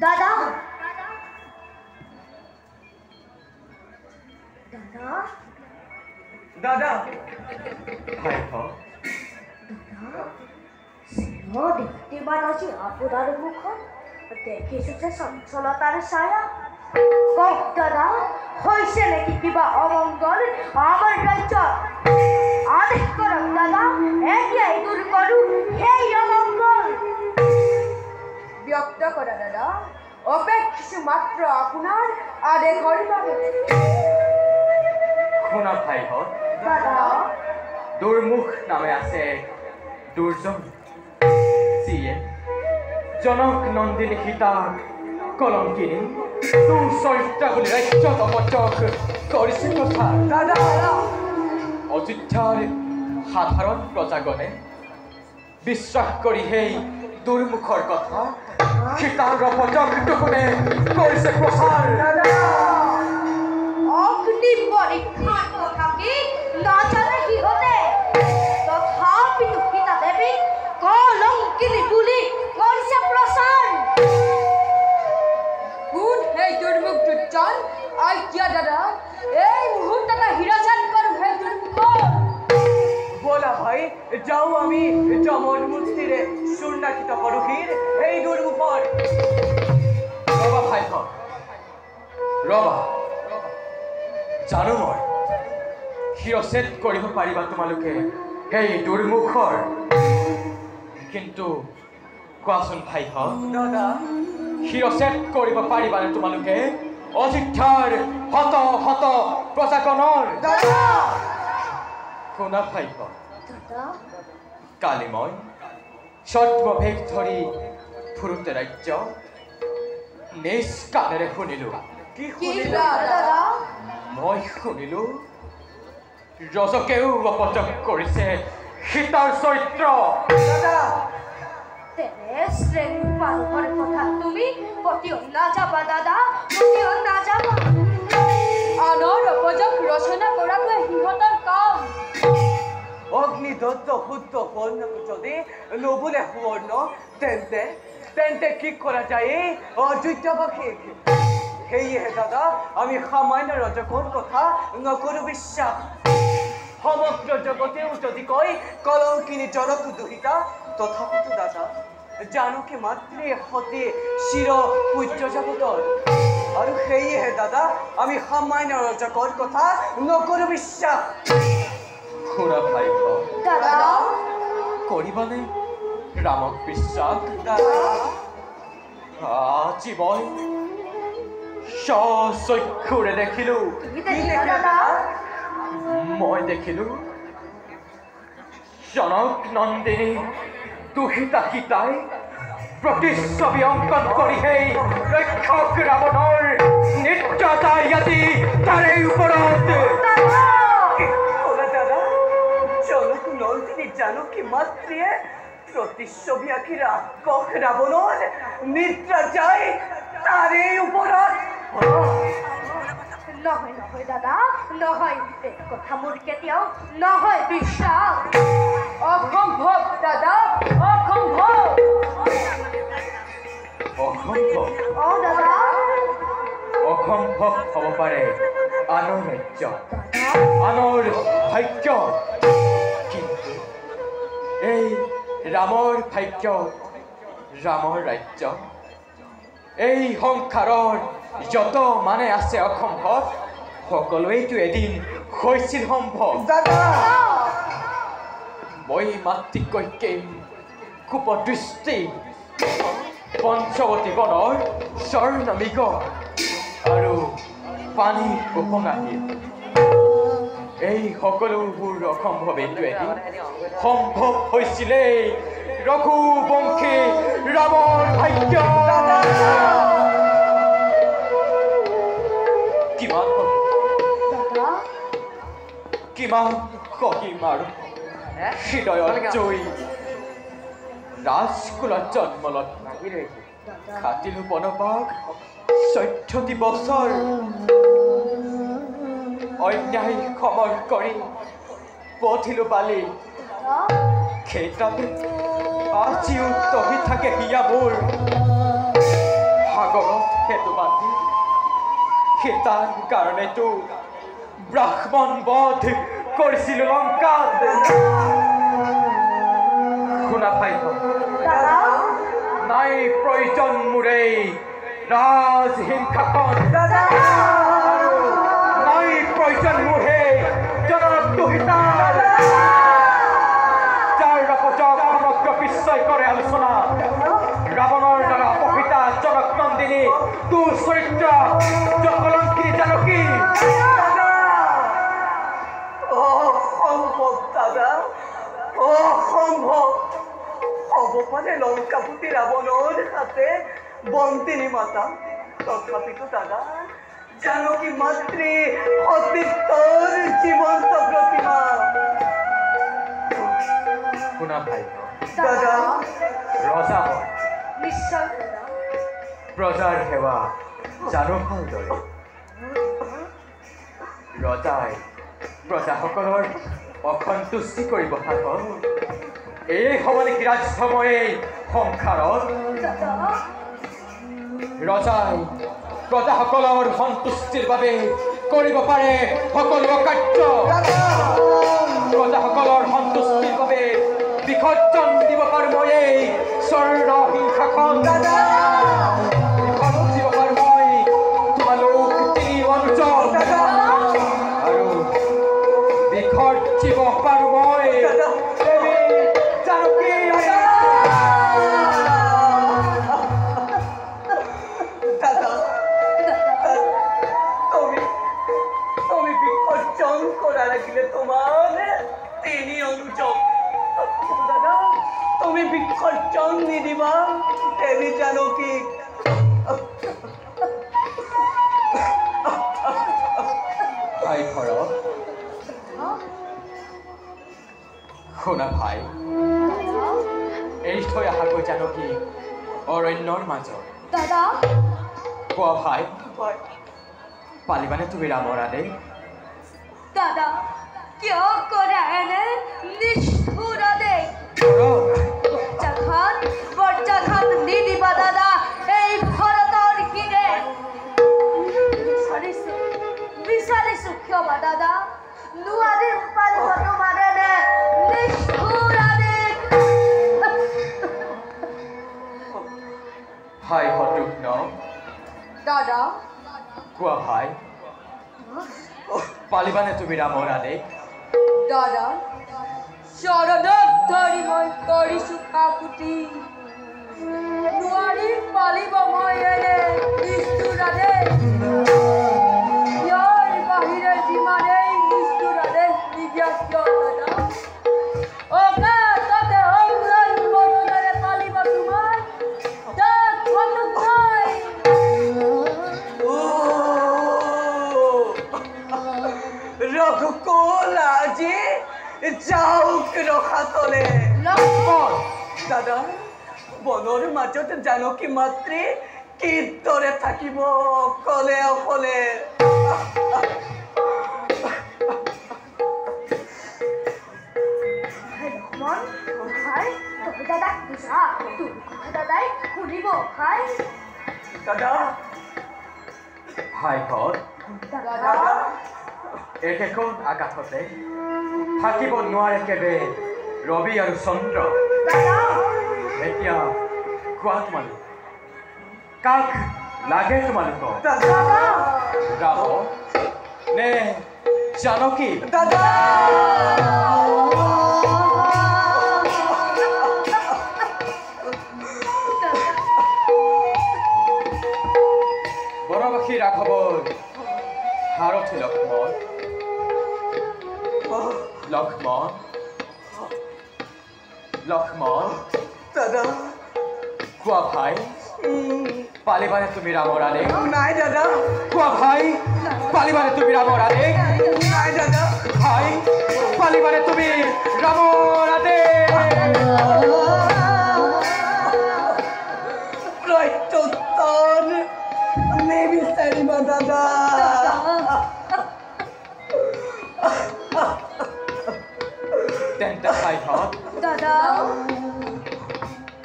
দাদা দাদা দাদা ভাই দেখতে পাচ্ছি আপনার মুখ দেখিছো যে সচ্ছলতার ছায়া কক দাদা হয়েছে নাকি কিবা অমঙ্গল আমার রাজ্য আদেশ করক দাদা এতিয়াই দূর করু সেই অমঙ্গল ব্যক্ত করা দাদা অপেক্ষিত মাত্র আপনার আদেশৰ বাবে শুনা ভাই দাদা দুৰ্মুখ নামে আছে দুৰ্জন যিয়ে জনক নন্দিনী সীতাক কলংকিনী দুঃচৰিত্ৰা বুলি ৰাজ্যত অপচক কৰিছে কথা দাদা অযোধ্যাৰ সাধাৰণ প্ৰজাগণে বিশ্বাস কৰি সেই দুৰ্মুখৰ কথা সীতাৰ অপচক দুগুণে কৰিছে প্ৰচাৰ অগ্নি পৰীক্ষাৰ কথা কি না জানে সিহঁতে তথাপিতো সীতা দেৱী কলংকিনী বুলি কৰিছে প্ৰচাৰ কোন সেই দুৰ্মুখ দুৰ্জন আজ্ঞা দাদা এই মুহূৰ্ততে হিৰাচান কৰো সেই দুৰ্মুখৰ বলা ভাই যাও আমি যমন মূৰ্তিৰে সুন্নাকিত পৰহীৰ এই দুৰ্মুখৰ ৰবা ভাই ৰবা জানো মই শিৰচ্ছেদ কৰিব পাৰিবা তোমালোকে সেই দুৰ্মুখৰ কিন্তু কোৱাচোন ভাই দাদা শিৰচ্ছেদ কৰিব পাৰিবানে তোমালোকে অযোধ্যাৰ শত শত প্ৰজাগণৰ দাদা শুনা ভাই দাদা কালি মই ছদ্মভেগ ধৰি ফুৰোতে ৰাজ্য নিজ কাণেৰে শুনিলো কি কি শুনিলা দাদা মই শুনিলো ৰজকেও অপচক কৰিছে সীতাৰ চৰিত্ৰ দাদা তেনে শ্ৰেণী মানুহৰ কথা তুমি পতিও নাযাবা দাদা পতিও নাযাবা আনৰ অপযোগ ৰচনা কৰাটোৱে সিহঁতৰ কাম অগ্নিদত্ত শুদ্ধ বর্ণ যদি নবুলে সুবর্ণ তেন্তে তেন্তে কি করা যায় অযোধ্যাবাসী সেয়েহে দাদা আমি সামান্য ৰজকৰ কথা নকৰো বিশ্বাস সমগ্ৰ জগতেও যদি কয় কলংকিনী জনক দুহিতা তথাপিতো দাদা জানকী মাতৃ সতী চিৰ পূজ্য জগতৰ আৰু সেয়েহে দাদা আমি সামান্য ৰজকৰ কথা নকৰো বিশ্বাস খুৰা ভাই দাদা কৰিবানে ৰামক বিশ্বাস দাদা আজি মই স্বচক্ষুৰে দেখিলো কি দেখিলা দাদা মই দেখিলো জনক নন্দিনী দুহিতা সীতাই প্ৰতিচ্ছবি অংকন কৰি সেই ৰক্ষক ৰাৱণৰ নিত্যতাই আজি তাৰে ওপৰত দাদা জনক নন্দিনী জানকী মাতৃয়ে প্ৰতিচ্ছবি আঁকি ৰাক্ষস ৰাৱণৰ নিদ্ৰা যায় তাৰে ওপৰত নহয় নহয় দাদা নহয় এই কথা মোৰ কেতিয়াও নহয় বিশ্বাস অসম্ভৱ দাদা অসম্ভৱ অসম্ভৱ দাদা অসম্ভৱ হ'ব পাৰে আনৰ ৰাজ্য আনৰ ভাগ্য কিন্তু এই ৰামৰ ভাগ্য ৰামৰ ৰাজ্য এই সংসাৰৰ যত মানে আছে অসম্ভৱ সকলোৱেইতো এদিন হৈছিল সম্ভৱ দাদা মই মাতৃকৈকে কুপদৃষ্টি পঞ্চৱতী বনৰ স্বৰ্ণমৃগ আৰু পানী উপঙাহী এই সকলোবোৰ অসম্ভৱ এইটো এদিন সম্ভৱ হৈছিলে ৰঘুবংশী ৰামৰ ভাগ্য কিমান কিমান সহিম আৰু হৃদয়ত জয়ী ৰাজকুলত জন্ম লাগি খাটিলো বনবাস 14টি বছৰ অন্যায় খমৰ কৰি পঠিলো বালি ক্ষেত্ৰতে আজিও তহি থাকে হিয়া মোৰ সাগৰ সীতাৰ কাৰণেতো ব্ৰাহ্মণ বধ কৰিছিল লংকাত। শুনা পাইছ নাই প্ৰয়োজন মোৰে ৰাজহিংসাখন, নাই প্ৰয়োজন মোৰে জনৰক্ত সীতাৰ, যাৰ ৰপচক সমগ্ৰ বিশ্বই কৰে আলোচনা। ৰাৱণৰ দ্বাৰা অপহৃতা জনক নন্দিনী তোৰ চৰিত্ৰ জকলংকিনী জানকী। অসম্ভৱ দাদা, অসম্ভৱ। হ'ব পাৰে লংকাপতি ৰাৱণৰ হাতে বন্তিনী মাতা, তথাপিতো দাদা জানকী মাতৃ সতীত্বৰ জীৱন্ত প্ৰতিমা। শুনা ভাই দাদা ৰজা হয়, নিশ্চয় প্ৰজাৰ সেৱা জানো ভালদৰে। ৰজাই প্ৰজাসকলৰ অসন্তুষ্টি কৰিব সাধন, এই হ'ব নেকি ৰাজধৰ্ম এই সংসাৰত? ৰজাই প্ৰজাসকলৰ সন্তুষ্টিৰ বাবে কৰিব পাৰে সকলো কাৰ্য। প্ৰজাসকলৰ সন্তুষ্টিৰ বাবে বিসৰ্জন দিব পাৰোঁ মই এই স্বৰ্ণ হিংসাখন। বিসৰ্জন দিব পাৰোঁ মই তোমালোক তিনি অনুচৰ, আৰু বিসৰ্জিব পাৰোঁ মই দেৱী জানকী। তুমি বিসৰ্জন কৰা লাগিলে তোমাৰ তিনি অনুচৰ, দাদা তুমি বিসৰ্জন নিদিবা দেবী জানকী। ভাই ভৰত, শুনা ভাই, এৰি থৈ অহাগৈ জানকী অৰণ্যৰ মাজত। দাদা কোৱা ভাই, হয়, পালিবানে তুমি ৰামৰ আদেশ? দাদা কিয় কৰা এনে নিষ্ঠুৰ আদেশ? বৰ্জাঘাত নিদিবা দাদা এই ভৰতৰ শিৰে। বিচাৰিছো ক্ষমা দাদা, নোৱাৰিম পাৰিব তোমাৰ এনে নিষ্ঠুৰ আদেশ। ভাই শত্ৰুঘ্ন, দাদা কোৱা ভাই, পালিবানে তুমি ৰামৰ আদেশ? দাদা শৰদক ধৰি মই কৰিছো কাকুতি, নোৱাৰিম পালিব মই এনে নিষ্ঠুৰ আদেশ। ইয়াৰ বাহিৰে যিমানেই নিষ্ঠুৰ আদেশ নিদিয়া কিয় দাদা, অকাততে অম্লান বদনেৰে পালিব তোমাৰ দাঁত ফটক নাই। ৰঘুকুল আজি যাওক ৰখাতলে। দাদা বনৰ মাজত জানকী মাতৃ কিদৰে থাকিব অকলে অকলে? লক্ষ্মণ ভাই, তবে দাদা বুঝা তোৰ কথা দাদাই শুনিব ভাই। দাদা ভাই ঘৰ দাদা একেখন আকাশতে থাকিব নোৱাৰে কেবে ৰবি আৰু চন্দ্ৰ। দাদা এতিয়া কোৱা তোমালোক, কাক লাগে তোমালোকক? দাদা ৰাম নে জানকী? দাদা বনবাসী ৰাঘৱৰ সাৰথি লক্ষ্মণ। লক্ষ্মণ লক্ষ্মণ, দাদা কোৱা ভাই, পালিবানে তুমি ৰামৰ আদেশ? নাই দাদা, কোৱা ভাই, পালিবানে তুমি ৰামৰ আদেশ? নাই দাদা, ভাই, পালিবানে তুমি ৰামৰ আদেশ? প্ৰত্যুত্তৰ নিবিচাৰিব দাদা। তেন্তে ভাইহঁত দাদা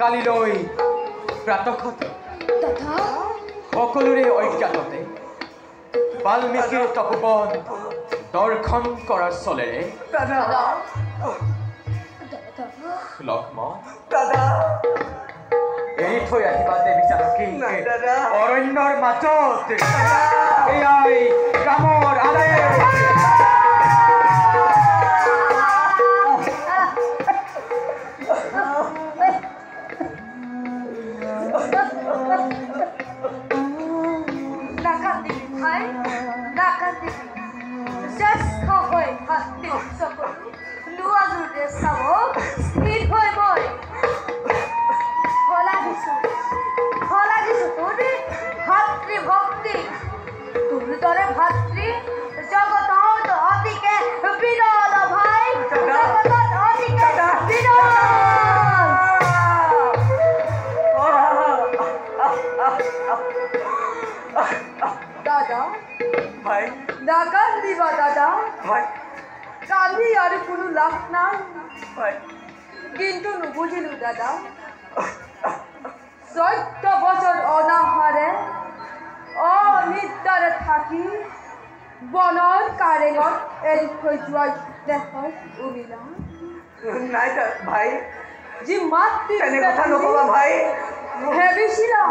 কালিলৈ প্ৰাতঃতে দাদা সকলোৰে অজ্ঞাততে বাল্মীকিৰ তপোবন দৰ্শন কৰাৰ চলেৰে দাদা লক্ষ্মণ দাদা এৰি থৈ আহিবা দেৱী জানকী নাই দাদা অৰণ্যৰ মাজত এয়াই ৰামৰ আদেশ নাকান্দিবি ভাই নাকান্দিবি জ্যেষ্ঠ হৈ ভাতৃ চকু লোৱাজোৰে চাব স্থিৰ হৈ মই শলাগিছো তোৰ ভাতৃ ভক্তি তোৰ দৰে ভাতৃ জগতত অতিকে বিৰল ভাই জগতত অতিকে বিৰল দাদা ভাই নাকান্দিবা দাদা ভাই কান্দি আৰু কোনো লাভ নাই ভাই কিন্তু নুবুজিলো দাদা 14 বছৰ অনাহাৰে অনিদ্ৰাৰে থাকি বনৰ কাৰেঙত এৰি থৈ যোৱা দেশৰ উৰিলা নাই ভাই যি মাতৃ তেনে কথা নকবা ভাই ভাবিছিলা